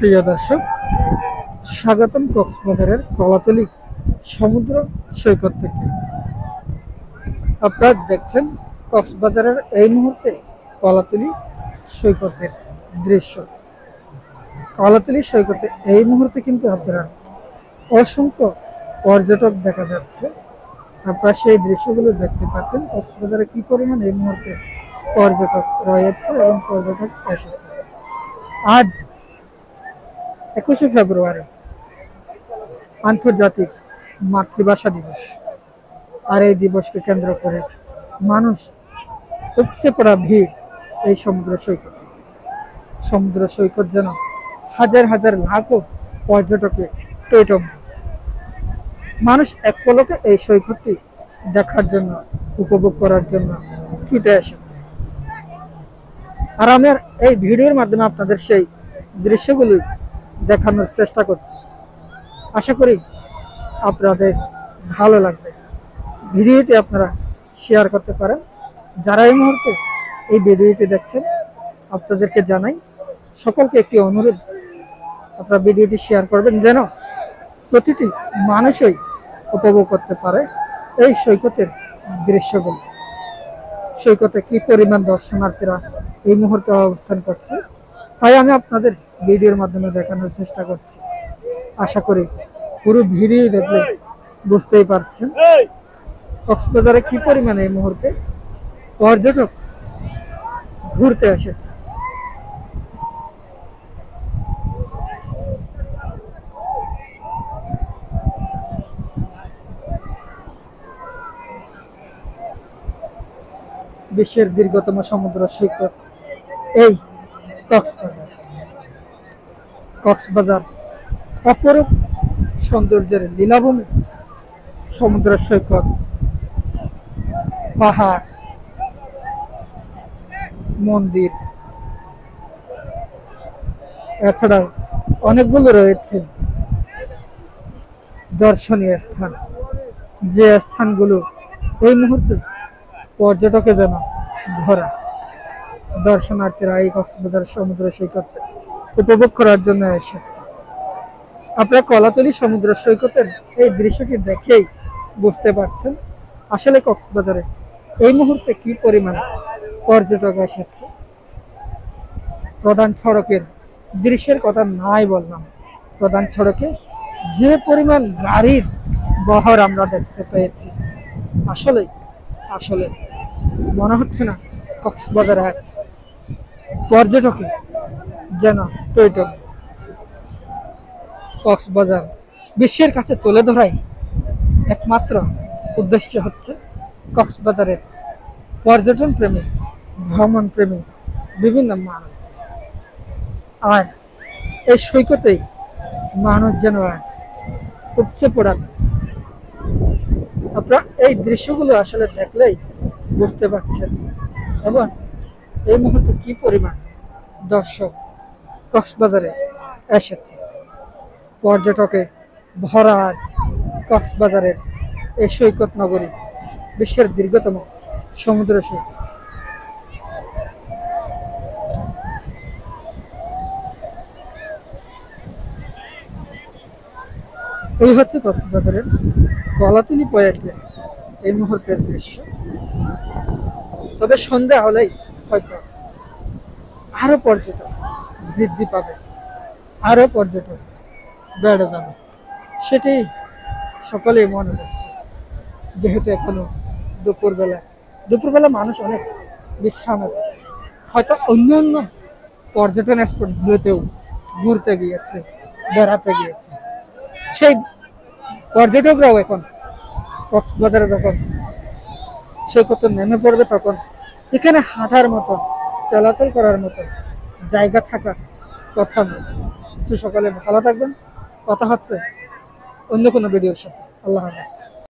প্রিয় দর্শক, স্বাগতম কক্সবাজারের কলাতলী সমুদ্র সৈকত থেকে। আপনারা দেখছেন কক্সবাজারের এই মুহূর্তে কলাতলী সৈকতের দৃশ্য। কলাতলী সৈকতে এই মুহূর্তে কিন্তু আপনারা অসংখ্য পর্যটক দেখা যাচ্ছে। আপনারা সেই দৃশ্যগুলো দেখতে পাচ্ছেন কক্সবাজারে কি পরিমাণ এই মুহূর্তে পর্যটক রয়েছে এবং পর্যটক এসেছে। আজ 21শে ফেব্রুয়ারি আন্তর্জাতিক মাতৃভাষা দিবস। আর এই দিবসকে কেন্দ্র করে মানুষ উপচে পড়া ভিড় এই সমুদ্র সৈকতে। সমুদ্র সৈকত যেন হাজার হাজার লাখো পর্যটকে টইটম্বুর। মানুষ এক পলকে এই সৈকতটি দেখার জন্য, উপভোগ করার জন্য ছুটে এসেছে। আর আমি এই ভিডিওর মাধ্যমে আপনাদের সেই দৃশ্যগুলি দেখানোর চেষ্টা করছি। আশা করি আপনাদের ভালো লাগবে। ভিডিওটি আপনারা শেয়ার করতে পারেন। যারা এই মুহূর্তে এই ভিডিওটি দেখছেন, আপনাদেরকে জানাই, সকলকে একটি অনুরোধ, আপনারা ভিডিওটি শেয়ার করবেন যেন প্রতিটি মানুষই উপভোগ করতে পারে এই সৈকতের দৃশ্যগুলো। সৈকতে কি পরিমাণ দর্শনার্থীরা এই মুহূর্তে অবস্থান করছে, তাই আমি আপনাদের ভিডিওর মাধ্যমে দেখানোর চেষ্টা করছি। আশা করি পুরো ভিডিও দেখলে বুঝতেই পারছেন কক্সবাজারে কি পরিমাণে এই মুহূর্তে পর্যটক ঘুরতে এসেছে। বিশ্বের দীর্ঘতম সমুদ্র সৈকত এই কক্সবাজার অপরূপ সৌন্দর্যের লীলাভূমি। সমুদ্র সৈকত, পাহাড়, মন্দির, এছাড়াও অনেকগুলো রয়েছে দর্শনীয় স্থান, যে স্থানগুলো এই মুহূর্তে পর্যটকে যেন ভরা। দর্শনার্থীরা এই কক্সবাজার সমুদ্র সৈকত উপভোগ করার জন্য এসেছে। আপনারা কলাতলী সমুদ্র সৈকতের এই দৃশ্যটি দেখেই বুঝতে পারছেন আসলে কক্সবাজারে এই মুহূর্তে কি পরিমাণ পর্যটক এসেছে। প্রধান সড়কের দৃশ্যের কথা নাই বললাম, প্রধান সড়কে যে পরিমাণ গাড়ির বহর আমরা দেখতে পেয়েছি, আসলে আসলে মনে হচ্ছে না কক্সবাজারে আছে পর্যটকে যেন টইটম্বুর। কক্সবাজার বিশ্বের কাছে তুলে ধরাই একমাত্র উদ্দেশ্য হচ্ছে কক্সবাজারের পর্যটন প্রেমী, ভ্রমণ প্রেমী বিভিন্ন মানুষ। আর এই সৈকতেই মানুষ যেন আজ উপচে পড়া। আপনারা এই দৃশ্যগুলো আসলে দেখলেই বুঝতে পারছেন এবং এই মুহূর্তে কি পরিমাণ দর্শক কক্সবাজারে এসেছে। পর্যটকে ভরা আজ কক্সবাজারের এই সৈকত নগরী, বিশ্বের দীর্ঘতম সমুদ্র সৈকত। এই হচ্ছে কক্সবাজারের কলাতলী পয়েন্টের এই মুহূর্তের দৃশ্য। তবে সন্ধ্যা হলেই হয়তো আরো পর্যটক বৃদ্ধি পাবে, আরো পর্যটক বেড়ে যাবে, সেটি সকলেই মনে করছে। যেহেতু এখনো দুপুরবেলা মানুষ অনেক বিশ্রামে, হয়তো অন্য পর্যটন স্পটগুলোতেও ঘুরতে গিয়েছে, বেড়াতে গিয়েছে। সেই পর্যটকরাও এখন কক্সবাজারে যখন সৈকতে নেমে পড়বে, তখন এখানে হাঁটার মতো, চলাচল করার মতো জায়গা থাকার কথা নয়। সে সকালে ভালো থাকবেন। কথা হচ্ছে অন্য কোনো ভিডিওর সাথে। আল্লাহ হাফেজ।